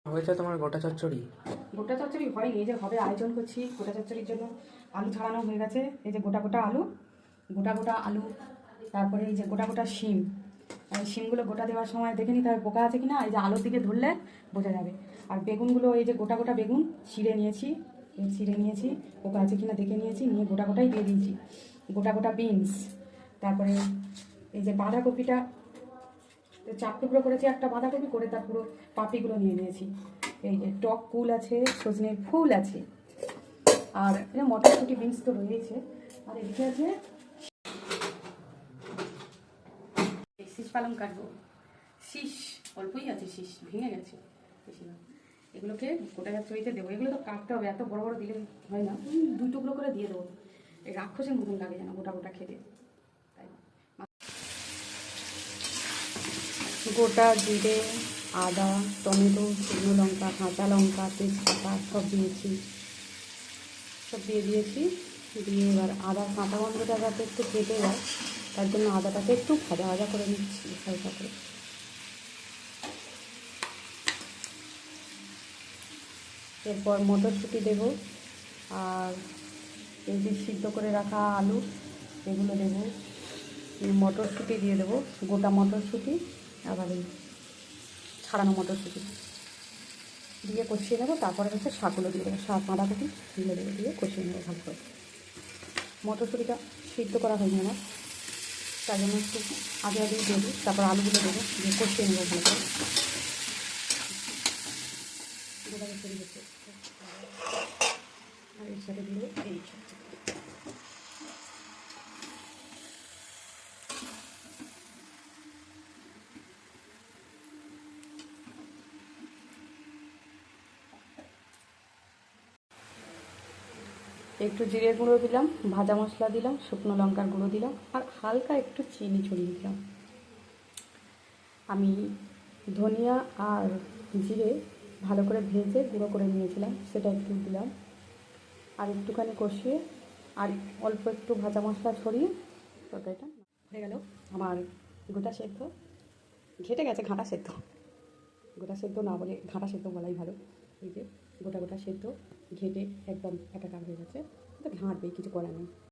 হয়েছে তোমার গোটা চচ্চড়ি? গোটা চচ্চড়ি হয়নি, এই যে হবে আয়োজন করছি গোটা চচ্চড়ির জন্য। আলু ছাড়ানো হয়ে গেছে, এই যে গোটা গোটা আলু, গোটা গোটা আলু, তারপরে এই যে গোটা গোটা শিম। আর শিমগুলো গোটা দেওয়ার সময় দেখে নিতে হবে পোকা আছে কি না, এই যে আলুর দিকে ধরলে বোঝা যাবে। আর বেগুনগুলো এই যে গোটা গোটা বেগুন ছিঁড়ে নিয়েছি, পোকা আছে কি না দেখে নিয়েছি, নিয়ে গোটা গোটাই দিয়ে দিয়েছি। গোটা গোটা বিনস, তারপরে এই যে বাঁধাকপিটা চার টুকরো করেছি, একটা বাঁধাকপি করে তার পুরো পাপড়িগুলো নিয়ে নিয়েছি। এই যে টক কুল আছে, সজনের ফুল আছে, আর মটরশুঁটি বিনস তো রয়েছে। আর এদিকে আছে শীষ পালং কাটবো, শীষ অল্পই আছে, শীষ ভেঙে গেছে বেশি না। এগুলোকে গোটা চচ্চড়িতে দেবো, এগুলো তো কাটতে হবে, এত বড় বড় দিলে হয় না, দুই টুকরো করে দিয়ে দেবো। এই রাক্ষসের মতন লাগে যেন গোটা গোটা খেতে। তাই গোটা জিরে, আদা, টমেটো, শুকনো লঙ্কা, কাঁচা লঙ্কা, তেজপাতা সব দিয়েছি, দিয়ে এবার আদা কাঁচা গন্ধটা যাতে একটু কেটে যায়, তার জন্য আদাটাকে একটু ভাজা ভাজা করে নিচ্ছি হালকা করে। এরপর মটরশুঁটি দেবো, আর এই যে সিদ্ধ করে রাখা আলু এগুলো দেবো, মটরশুঁটি দিয়ে দেবো, গোটা মটরশুঁটি, আবার এই ছাড়ানো মটরশুঁটি দিয়ে কষিয়ে নেবো। তারপরে হচ্ছে শাকগুলো দিয়ে দেবো, শাক বাঁধাকপি এগুলো দেবো, দিয়ে কষিয়ে নেবো ভালো করে। মটরশুঁটিটা সিদ্ধ করা হয়নি আমার, তার জন্য একটু আগে আগেই দেবো, তারপর আলুগুলো দেবো, দিয়ে কষিয়ে নেবো ভালো করে। আর এর সাথে দিয়ে এই একটু জিরে গুঁড়ো দিলাম, ভাজা মশলা দিলাম, শুকনো লঙ্কার গুঁড়ো দিলাম, আর হালকা একটু চিনি ছড়িয়ে দিলাম। আমি ধনিয়া আর জিরে ভালো করে ভেজে গুঁড়ো করে নিয়েছিলাম, সেটা একটু দিলাম। আর একটুখানি কষিয়ে আর অল্প একটু ভাজা মশলা ছড়িয়ে তরকারিটা হয়ে গেল আমার গোটা সেদ্ধ। ঘেটে গেছে ঘাঁটা সেদ্ধ, গোটা সেদ্ধ না বলে ঘাঁটা সেদ্ধ বলাই ভালো। এই যে গোটা গোটা সেদ্ধ ঘেটে একদম একাকার হয়ে গেছে, তো ঘাঁটবে, কিছু করার নেই।